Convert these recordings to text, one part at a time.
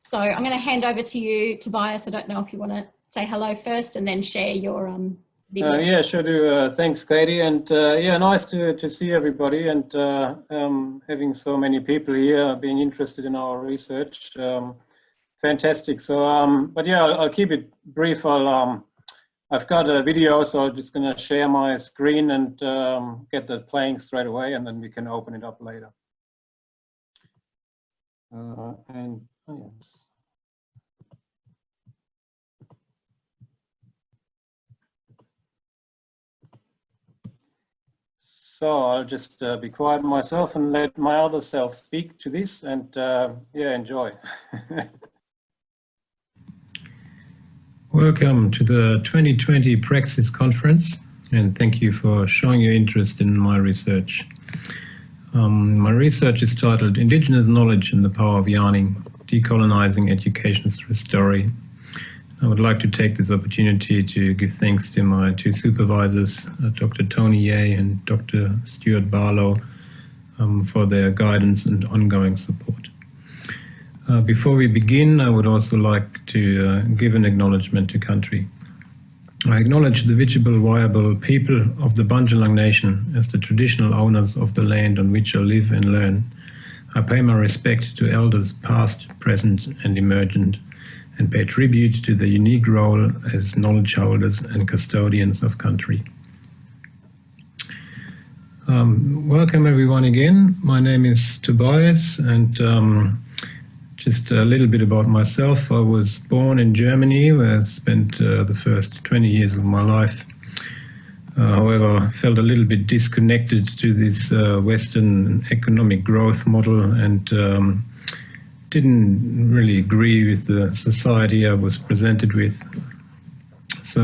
So I'm going to hand over to you, Tobias. I don't know if you want to say hello first and then share your video. Yeah, sure do. Thanks, Katie. And yeah, nice to see everybody and having so many people here being interested in our research. Fantastic. So, but yeah, I'll keep it brief. I've got a video, so I'm just going to share my screen and get that playing straight away, and then we can open it up later. And oh, yes. So I'll just be quiet myself and let my other self speak to this, and yeah, enjoy. Welcome to the 2020 PRAXIS conference, and thank you for showing your interest in my research. My research is titled Indigenous Knowledge and the Power of Yarning, Decolonising Education Through Story. I would like to take this opportunity to give thanks to my two supervisors, Dr. Tony Yeh and Dr. Stuart Barlow, for their guidance and ongoing support. Before we begin, I would also like to give an acknowledgement to country. I acknowledge the visible, viable people of the Bundjalung Nation as the traditional owners of the land on which I live and learn. I pay my respect to elders past, present and emergent, and pay tribute to the unique role as knowledge holders and custodians of country. Welcome everyone again. My name is Tobias, and just a little bit about myself. I was born in Germany, where I spent the first 20 years of my life. However, I felt a little bit disconnected to this Western economic growth model and didn't really agree with the society I was presented with. So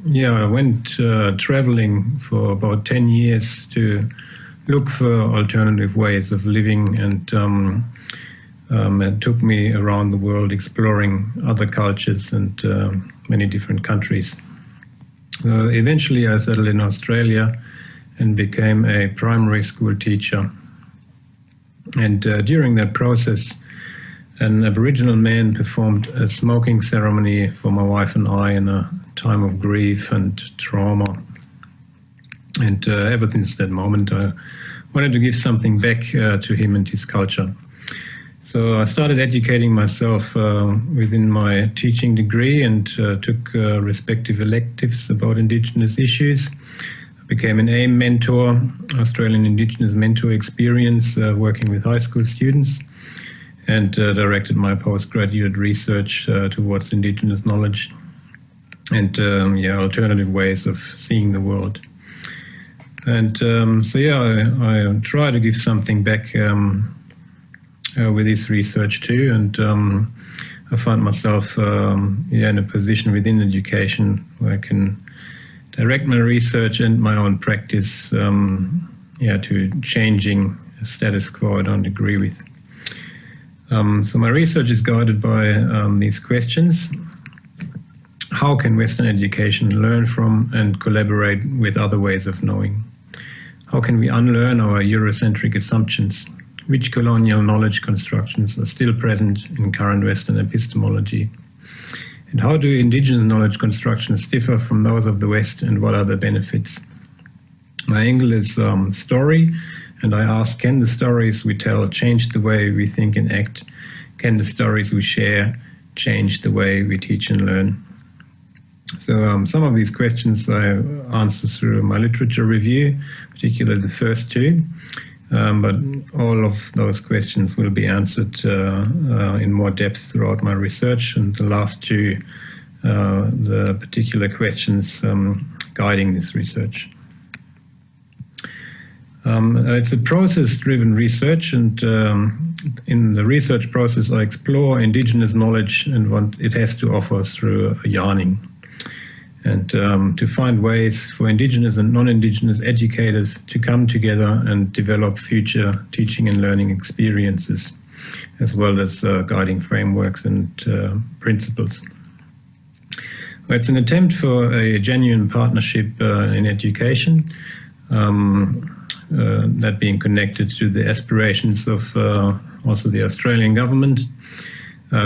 yeah, I went traveling for about 10 years to look for alternative ways of living, and it took me around the world exploring other cultures and many different countries. Eventually I settled in Australia and became a primary school teacher. And during that process, an Aboriginal man performed a smoking ceremony for my wife and I in a time of grief and trauma. And ever since that moment, I wanted to give something back to him and his culture. So I started educating myself within my teaching degree and took respective electives about Indigenous issues. I became an AIM mentor, Australian Indigenous Mentor Experience, working with high school students, and directed my postgraduate research towards Indigenous knowledge and yeah, alternative ways of seeing the world. And so yeah, I try to give something back with this research too, and I find myself yeah, in a position within education where I can direct my research and my own practice yeah, to changing a status quo I don't agree with. So my research is guided by these questions. How can Western education learn from and collaborate with other ways of knowing? How can we unlearn our Eurocentric assumptions? Which colonial knowledge constructions are still present in current Western epistemology? And how do Indigenous knowledge constructions differ from those of the West, and what are the benefits? My angle is story, and I ask, can the stories we tell change the way we think and act? Can the stories we share change the way we teach and learn? So some of these questions I answer through my literature review, particularly the first two. But all of those questions will be answered in more depth throughout my research, and the last two, the particular questions guiding this research. It's a process-driven research, and in the research process I explore Indigenous knowledge and what it has to offer through yarning. And to find ways for Indigenous and non-Indigenous educators to come together and develop future teaching and learning experiences, as well as guiding frameworks and principles. It's an attempt for a genuine partnership in education, that being connected to the aspirations of also the Australian government,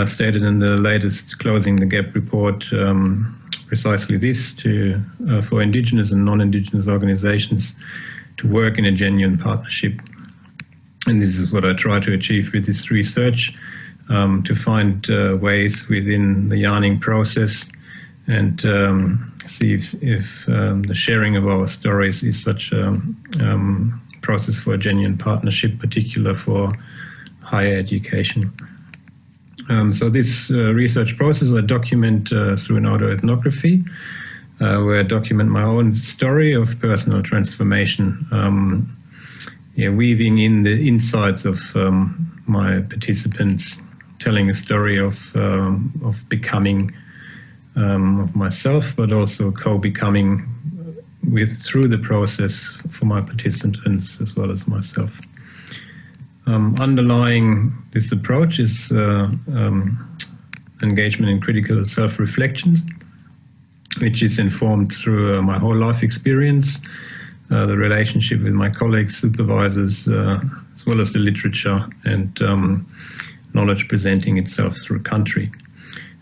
stated in the latest Closing the Gap report precisely this, for Indigenous and non-Indigenous organizations to work in a genuine partnership. And this is what I try to achieve with this research, to find ways within the yarning process and see if the sharing of our stories is such a process for a genuine partnership, particular for higher education. So this research process I document through an autoethnography, where I document my own story of personal transformation, weaving in the insights of my participants, telling a story of becoming of myself, but also co-becoming through the process for my participants as well as myself. Underlying this approach is engagement in critical self-reflections, which is informed through my whole life experience, the relationship with my colleagues, supervisors, as well as the literature and knowledge presenting itself through country.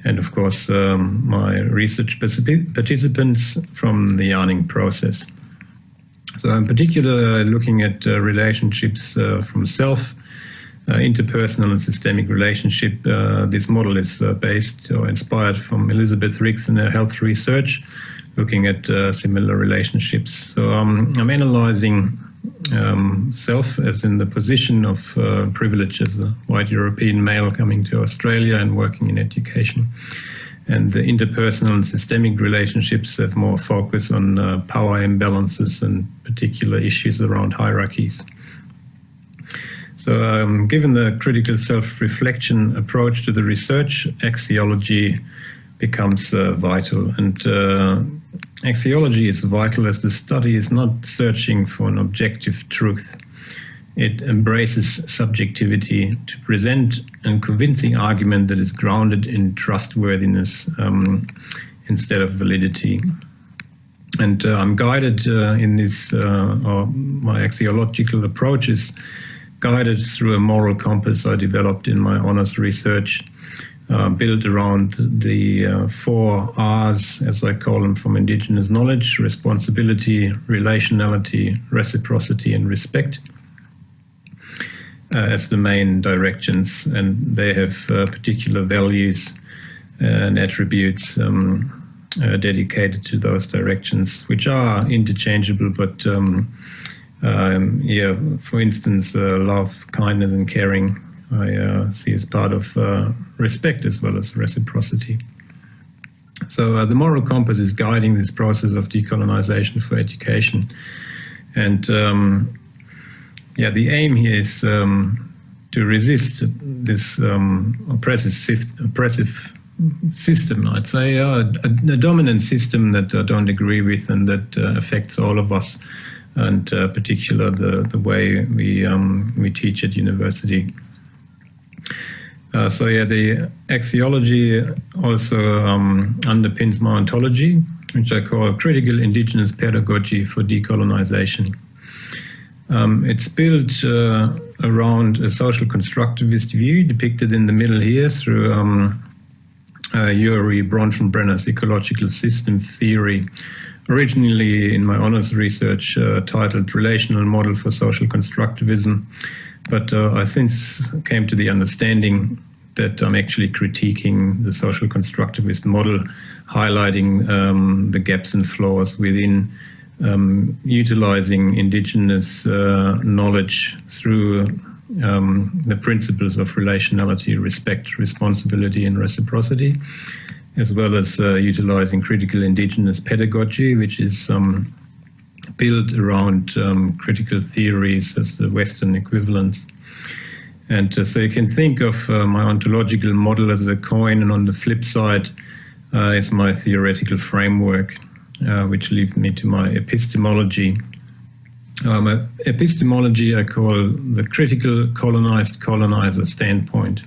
And of course, my research participants from the yarning process. So in particular, looking at relationships from self, interpersonal and systemic relationship. This model is based or inspired from Elizabeth Ricks and her health research, looking at similar relationships. So I'm analyzing self as in the position of privilege as a white European male coming to Australia and working in education. And the interpersonal and systemic relationships have more focus on power imbalances and particular issues around hierarchies. So given the critical self-reflection approach to the research, axiology becomes vital. And axiology is vital as the study is not searching for an objective truth. It embraces subjectivity to present a convincing argument that is grounded in trustworthiness instead of validity. And I'm guided in this, or my axiological approach is guided through a moral compass I developed in my honours research, built around the 4 R's, as I call them, from Indigenous knowledge: responsibility, relationality, reciprocity, and respect, as the main directions. And they have particular values and attributes dedicated to those directions, which are interchangeable, but for instance, love, kindness, and caring I see as part of respect as well as reciprocity. So the moral compass is guiding this process of decolonisation for education. And the aim here is to resist this oppressive system, I'd say, a dominant system that I don't agree with and that affects all of us, and particular the way we teach at university. The axiology also underpins my ontology, which I call Critical Indigenous Pedagogy for Decolonisation. It's built around a social constructivist view depicted in the middle here through Uri Bronfenbrenner's ecological system theory, originally in my honours research titled Relational Model for Social Constructivism, but I since came to the understanding that I'm actually critiquing the social constructivist model, highlighting the gaps and flaws within utilising Indigenous knowledge through the principles of relationality, respect, responsibility, and reciprocity, as well as utilising critical Indigenous pedagogy, which is built around critical theories as the Western equivalents. And so you can think of my ontological model as a coin, and on the flip side is my theoretical framework, which leads me to my epistemology. Epistemology I call the Critical Colonised Coloniser Standpoint.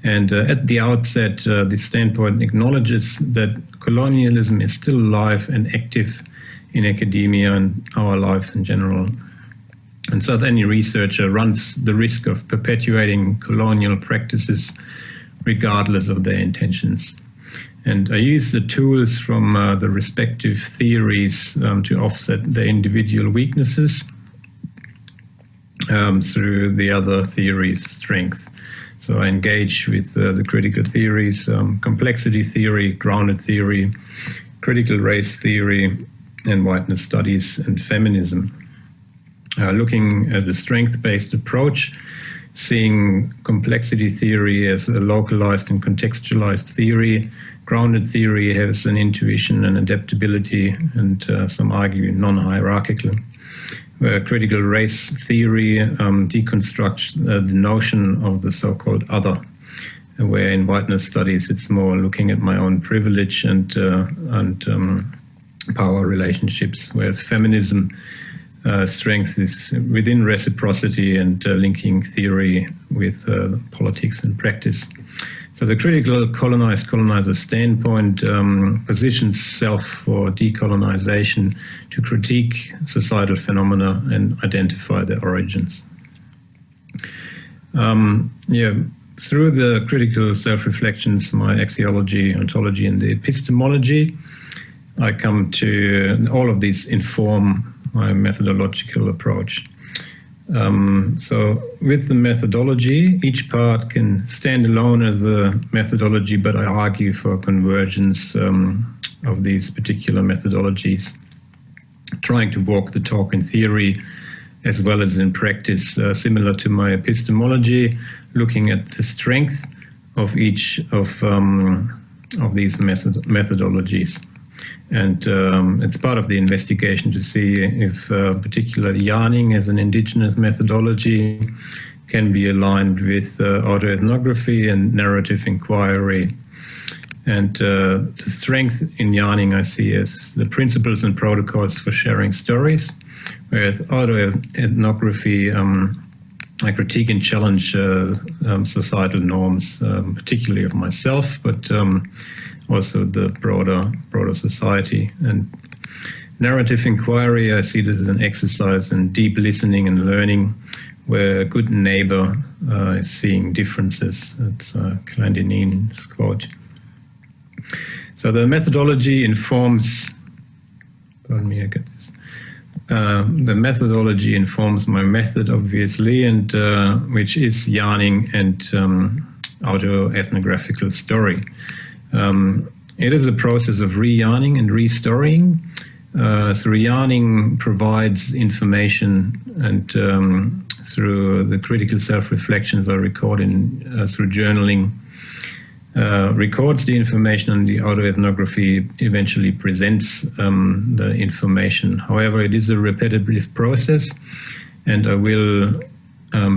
And at the outset, this standpoint acknowledges that colonialism is still alive and active in academia and our lives in general. And so any researcher runs the risk of perpetuating colonial practices regardless of their intentions. And I use the tools from the respective theories to offset the individual weaknesses through the other theories' strength. So I engage with the critical theories, complexity theory, grounded theory, critical race theory, and whiteness studies and feminism. Looking at a strength-based approach, seeing complexity theory as a localized and contextualized theory. Grounded theory has an intuition and adaptability, and some argue non-hierarchical. Where critical race theory deconstructs the notion of the so-called other, where in whiteness studies it's more looking at my own privilege and power relationships, whereas feminism strength is within reciprocity and linking theory with politics and practice. So the critical colonized coloniser standpoint positions self for decolonisation to critique societal phenomena and identify their origins. Through the critical self-reflections, my Axiology, Ontology, and the Epistemology, I come to all of these inform my methodological approach. So with the methodology, each part can stand alone as a methodology, but I argue for convergence of these particular methodologies, trying to walk the talk in theory as well as in practice, similar to my epistemology, looking at the strength of each of these methodologies. And it's part of the investigation to see if particularly yarning as an indigenous methodology can be aligned with autoethnography and narrative inquiry. And the strength in yarning I see as the principles and protocols for sharing stories, whereas autoethnography, I critique and challenge societal norms, particularly of myself, but also the broader society. And narrative inquiry, I see this as an exercise in deep listening and learning, where a good neighbor is seeing differences. That's Clandinine's quote. So the methodology informs, pardon me, I get this. The methodology informs my method, obviously, and which is yarning and autoethnographical story. It is a process of re-yarning and restoring. So re-yarning provides information, and through the critical self-reflections I record through journaling, records the information, and the autoethnography eventually presents the information. However, it is a repetitive process, and I will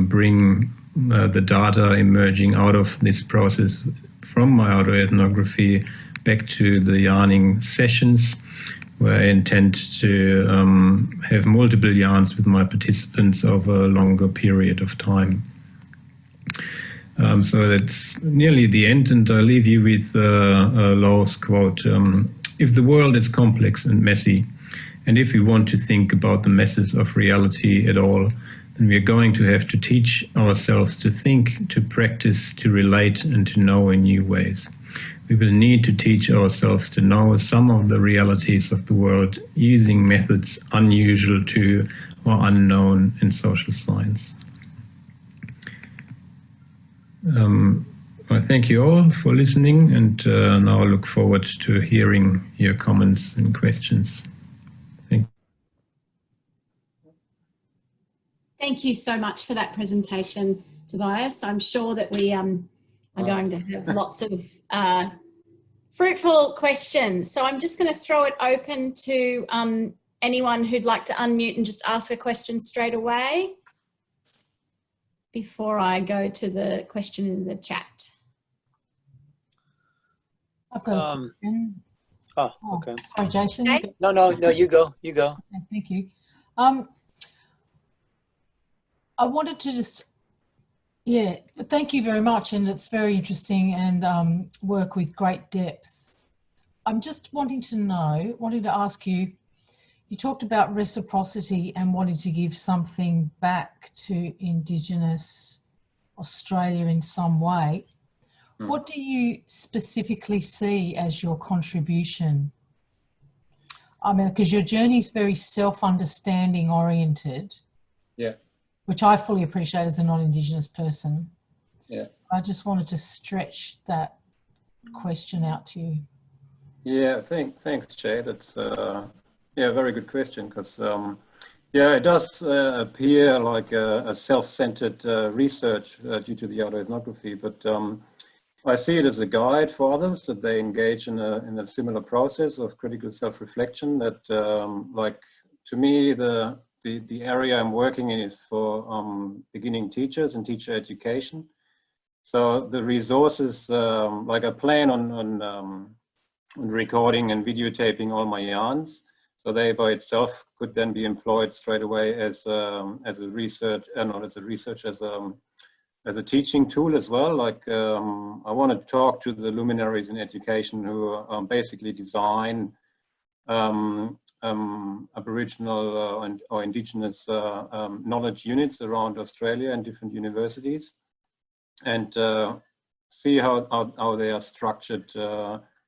bring the data emerging out of this process from my autoethnography back to the yarning sessions, where I intend to have multiple yarns with my participants over a longer period of time. So that's nearly the end, and I'll leave you with Lowell's quote, if the world is complex and messy, and if we want to think about the messes of reality at all, then we're going to have to teach ourselves to think, to practice, to relate, and to know in new ways. We will need to teach ourselves to know some of the realities of the world using methods unusual to or unknown in social science. I thank you all for listening, and now I look forward to hearing your comments and questions. Thank you so much for that presentation, Tobias. I'm sure that we are going to have lots of fruitful questions. So I'm just going to throw it open to anyone who'd like to unmute and just ask a question straight away before I go to the question in the chat. I've got a question. Oh, okay. Sorry, Jason. Okay. No, you go. Okay, thank you. I wanted to just, thank you very much, and it's very interesting and work with great depth. I'm just wanting to ask you, you talked about reciprocity and wanting to give something back to Indigenous Australia in some way. What do you specifically see as your contribution? I mean, because your journey is very self-understanding oriented. Yeah. Which I fully appreciate as a non-Indigenous person. Yeah. I just wanted to stretch that question out to you. Yeah, thanks, Jay. That's a very good question, because yeah, it does appear like a self-centered research due to the autoethnography, but I see it as a guide for others that they engage in a similar process of critical self-reflection. That, like, to me, the area I'm working in is for beginning teachers and teacher education. So the resources, like I plan on recording and videotaping all my yarns, so they by itself could then be employed straight away as a research, not as a research, as a teaching tool as well. Like I want to talk to the luminaries in education who basically design Aboriginal or Indigenous knowledge units around Australia and different universities, and see how they are structured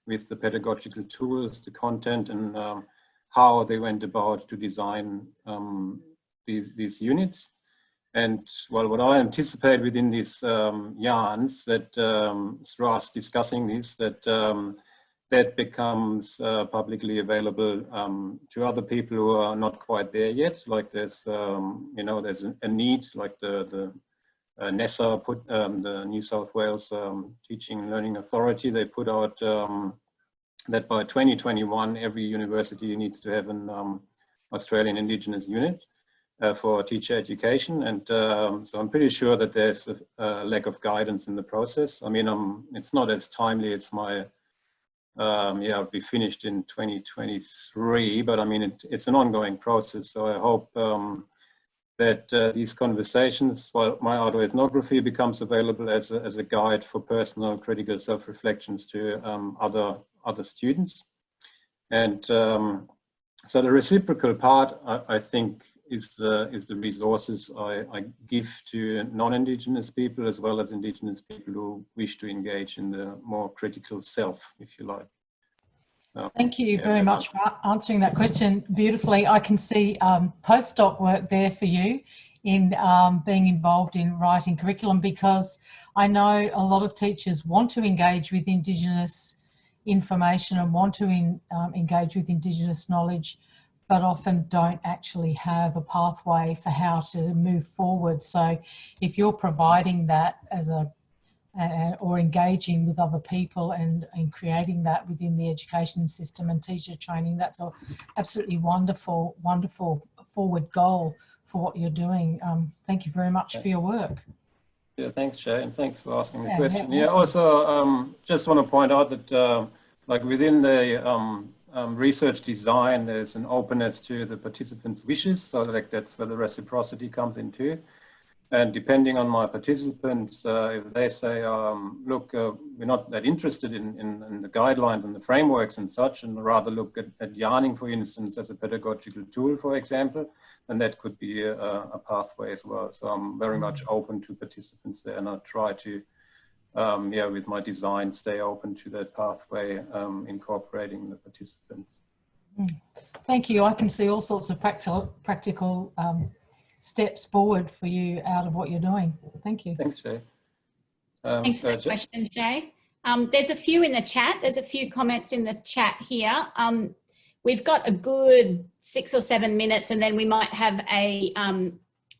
with the pedagogical tools, the content, and how they went about to design these units. And well, what I anticipate within these yarns, that through us discussing this, that becomes publicly available to other people who are not quite there yet. Like there's, there's a need, like the NESA put, the New South Wales Teaching and Learning Authority, they put out that by 2021, every university needs to have an Australian Indigenous unit for teacher education. And so I'm pretty sure that there's a lack of guidance in the process. I mean, it's not as timely as my, it'll be finished in 2023, but I mean, it's an ongoing process. So I hope that these conversations, while my autoethnography becomes available as a guide for personal critical self-reflections to other students. And so the reciprocal part, I think, is the resources I give to non-Indigenous people as well as Indigenous people who wish to engage in the more critical self, if you like. Thank you very much for answering that question beautifully. I can see postdoc work there for you in being involved in writing curriculum, because I know a lot of teachers want to engage with Indigenous information and want to engage with Indigenous knowledge, but often don't actually have a pathway for how to move forward. So if you're providing that as or engaging with other people and creating that within the education system and teacher training, that's an absolutely wonderful, wonderful forward goal for what you're doing. Thank you very much for your work. Yeah, thanks, Jay, and thanks for asking the question. Yeah, Yeah, also just want to point out that like within the research design, there's an openness to the participants' wishes, so like that's where the reciprocity comes into. And depending on my participants, if they say, look, we're not that interested in the guidelines and the frameworks and such, and rather look at yarning, for instance, as a pedagogical tool, for example, then that could be a pathway as well. So I'm very much open to participants there, and I try to, with my design, stay open to that pathway, incorporating the participants. Thank you. I can see all sorts of practical steps forward for you out of what you're doing. Thank you. Thanks, Jay. Thanks for the question, Jay. There's a few in the chat. There's a few comments in the chat here. We've got a good 6 or 7 minutes, and then we might have a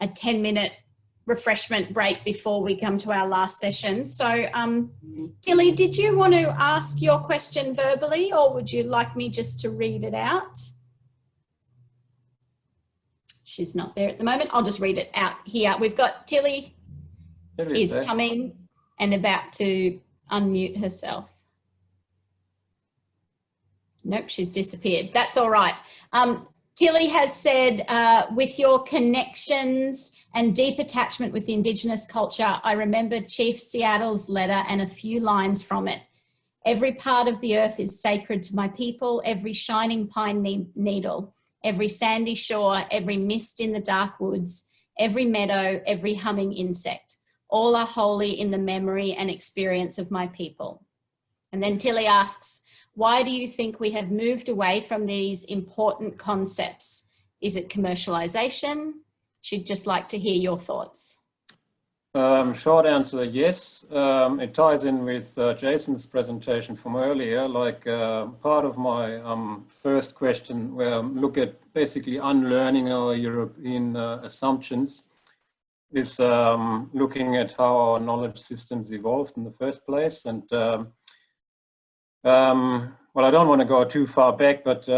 10-minute refreshment break before we come to our last session. So, Tilly, did you want to ask your question verbally, or would you like me just to read it out? She's not there at the moment. I'll just read it out here. We've got Tilly is coming and about to unmute herself. Nope, she's disappeared. That's all right. Tilly has said, with your connections and deep attachment with the Indigenous culture, I remember Chief Seattle's letter and a few lines from it. Every part of the earth is sacred to my people, every shining pine needle, every sandy shore, every mist in the dark woods, every meadow, every humming insect. All are wholly in the memory and experience of my people. And then Tilly asks, why do you think we have moved away from these important concepts? Is it commercialization? She'd just like to hear your thoughts. Short answer, yes. It ties in with Jason's presentation from earlier. Like part of my first question, where look at basically unlearning our European assumptions, is looking at how our knowledge systems evolved in the first place. And well, I don't want to go too far back, but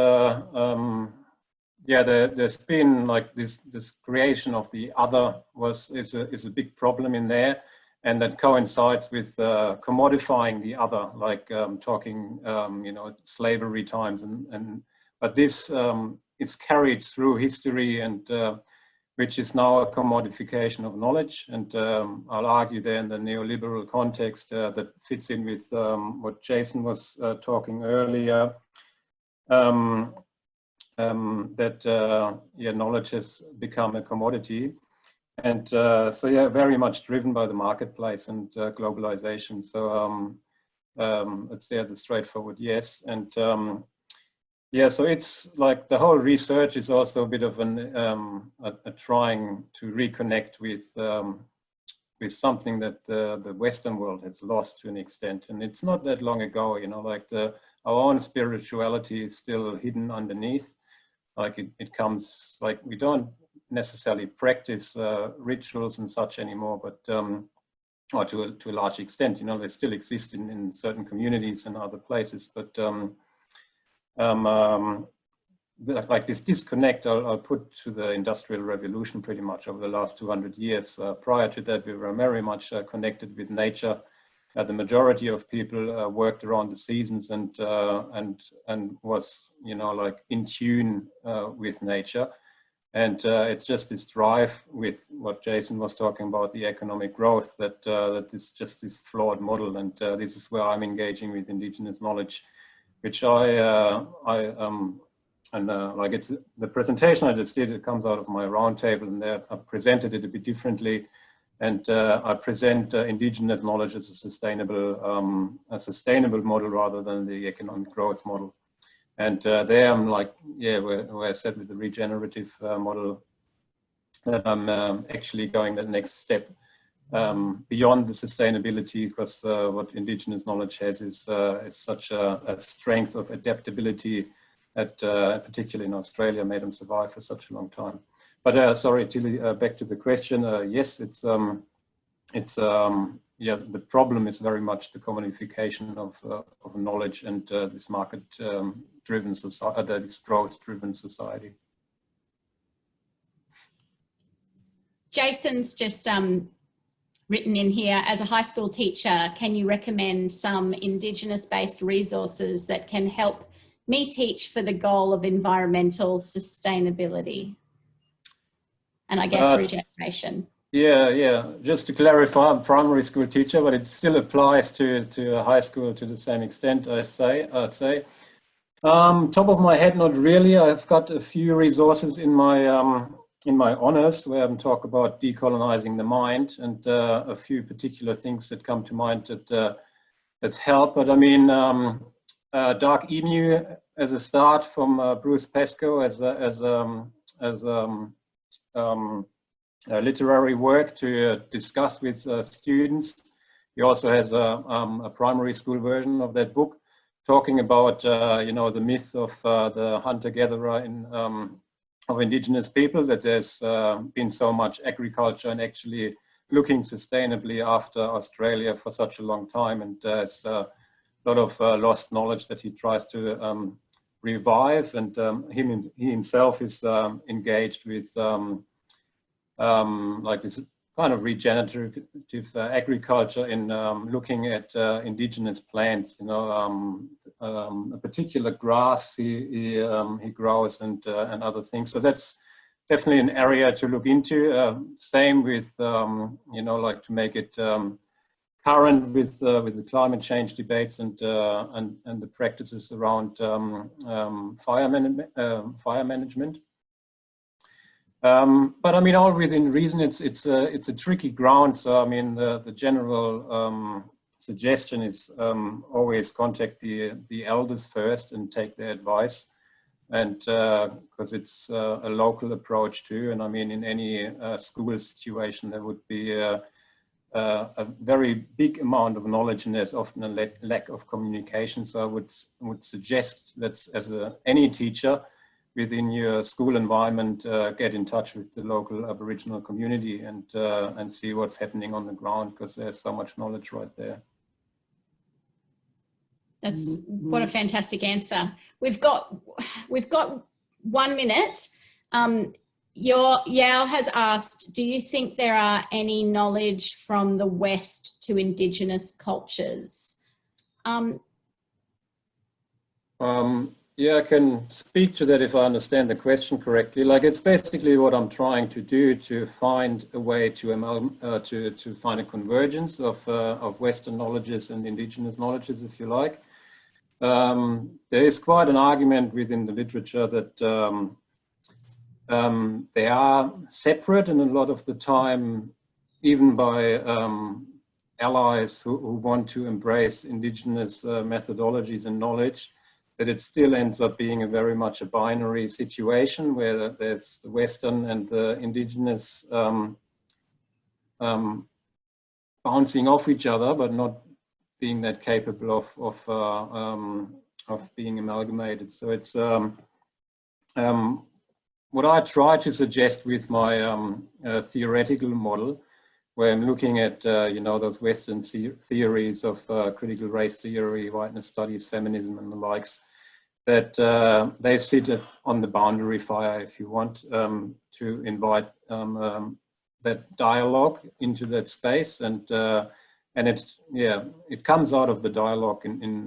yeah, there's been like this creation of the other is a big problem in there, and that coincides with commodifying the other, like talking you know, slavery times, but this is carried through history, and which is now a commodification of knowledge, and I'll argue there in the neoliberal context that fits in with what Jason was talking earlier. That yeah, knowledge has become a commodity, and so yeah, very much driven by the marketplace and globalization. So let's say the straightforward yes, and yeah, so it's like the whole research is also a bit of a trying to reconnect with something that the Western world has lost to an extent, and it's not that long ago, you know, like our own spirituality is still hidden underneath. Like it comes, like we don't necessarily practice rituals and such anymore, but or to a large extent, you know, they still exist in certain communities and other places, but like this disconnect I'll put to the Industrial Revolution pretty much over the last 200 years. Prior to that, we were very much connected with nature. The majority of people worked around the seasons and was, you know, like in tune with nature. And it's just this drive with what Jason was talking about, the economic growth, that that is just this flawed model. And this is where I'm engaging with Indigenous knowledge, which like it's the presentation I just did, it comes out of my roundtable, and there I presented it a bit differently. And I present Indigenous knowledge as a sustainable model rather than the economic growth model. And there I'm like, yeah, where I said with the regenerative model, that I'm actually going the next step beyond the sustainability, because what Indigenous knowledge has is such a strength of adaptability that particularly in Australia made them survive for such a long time. But sorry, Tilly, back to the question. Yes, it's yeah, the problem is very much the commodification of knowledge and this market-driven society, this growth-driven society. Jason's just written in here, as a high school teacher, can you recommend some Indigenous-based resources that can help me teach for the goal of environmental sustainability? And I guess regeneration. Yeah. Just to clarify, I'm a primary school teacher, but it still applies to a high school to the same extent, I'd say. Top of my head, not really. I've got a few resources in my honors where I talk about decolonizing the mind, and a few particular things that come to mind that help. But I mean, Dark Emu as a start from Bruce Pesco as literary work to discuss with students. He also has a primary school version of that book, talking about you know, the myth of the hunter-gatherer of Indigenous people, that there's been so much agriculture and actually looking sustainably after Australia for such a long time, and it's a lot of lost knowledge that he tries to revive, and he himself is engaged with like this kind of regenerative agriculture in looking at indigenous plants, you know, a particular grass he grows and other things. So that's definitely an area to look into. Same with you know, like to make it current with the climate change debates and the practices around fire management. But I mean, all within reason. It's a tricky ground. So I mean, the general suggestion is always contact the elders first and take their advice, and because it's a local approach too. And I mean, in any school situation, there would be a very big amount of knowledge, and there's often a lack of communication. So I would suggest that as any teacher within your school environment, get in touch with the local Aboriginal community and see what's happening on the ground, because there's so much knowledge right there. That's what a fantastic answer. We've got 1 minute. Yao has asked, do you think there are any knowledge from the West to Indigenous cultures? Yeah, I can speak to that if I understand the question correctly. Like, it's basically what I'm trying to do, to find a way to find a convergence of Western knowledges and Indigenous knowledges, if you like. There is quite an argument within the literature that they are separate, and a lot of the time, even by allies who want to embrace Indigenous methodologies and knowledge, that it still ends up being a very much a binary situation where there's the Western and the Indigenous bouncing off each other, but not being that capable of being amalgamated. So it's what I try to suggest with my theoretical model, where I'm looking at you know, those Western theories of critical race theory, whiteness studies, feminism, and the likes, that they sit on the boundary fire, if you want, to invite that dialogue into that space, and it comes out of the dialogue in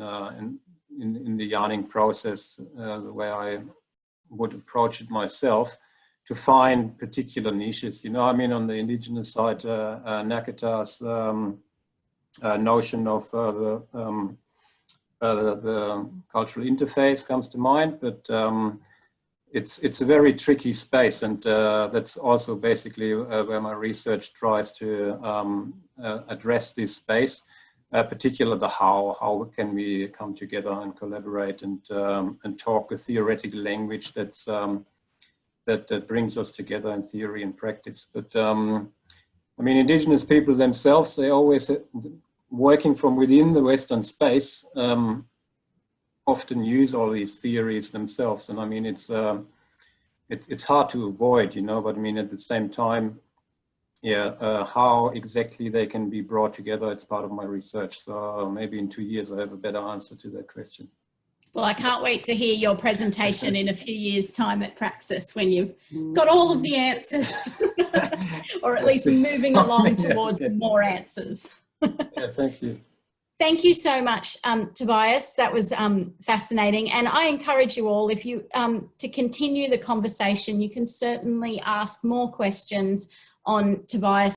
the yarning process, the way I would approach it myself, to find particular niches. You know, I mean, on the Indigenous side, Nakata's notion of the cultural interface comes to mind, but it's a very tricky space, and that's also basically where my research tries to address this space, particularly the how can we come together and collaborate and talk a theoretical language that's that brings us together in theory and practice. But I mean, Indigenous people themselves, they always working from within the Western space, often use all these theories themselves. And I mean, it's hard to avoid, you know, but I mean, at the same time, how exactly they can be brought together, it's part of my research. So maybe in 2 years, I have a better answer to that question. Well, I can't wait to hear your presentation in a few years' time at Praxis, when you've got all of the answers, or at least moving along towards more answers. Yeah, thank you. Thank you so much, Tobias. That was fascinating. And I encourage you all, if you to continue the conversation, you can certainly ask more questions on Tobias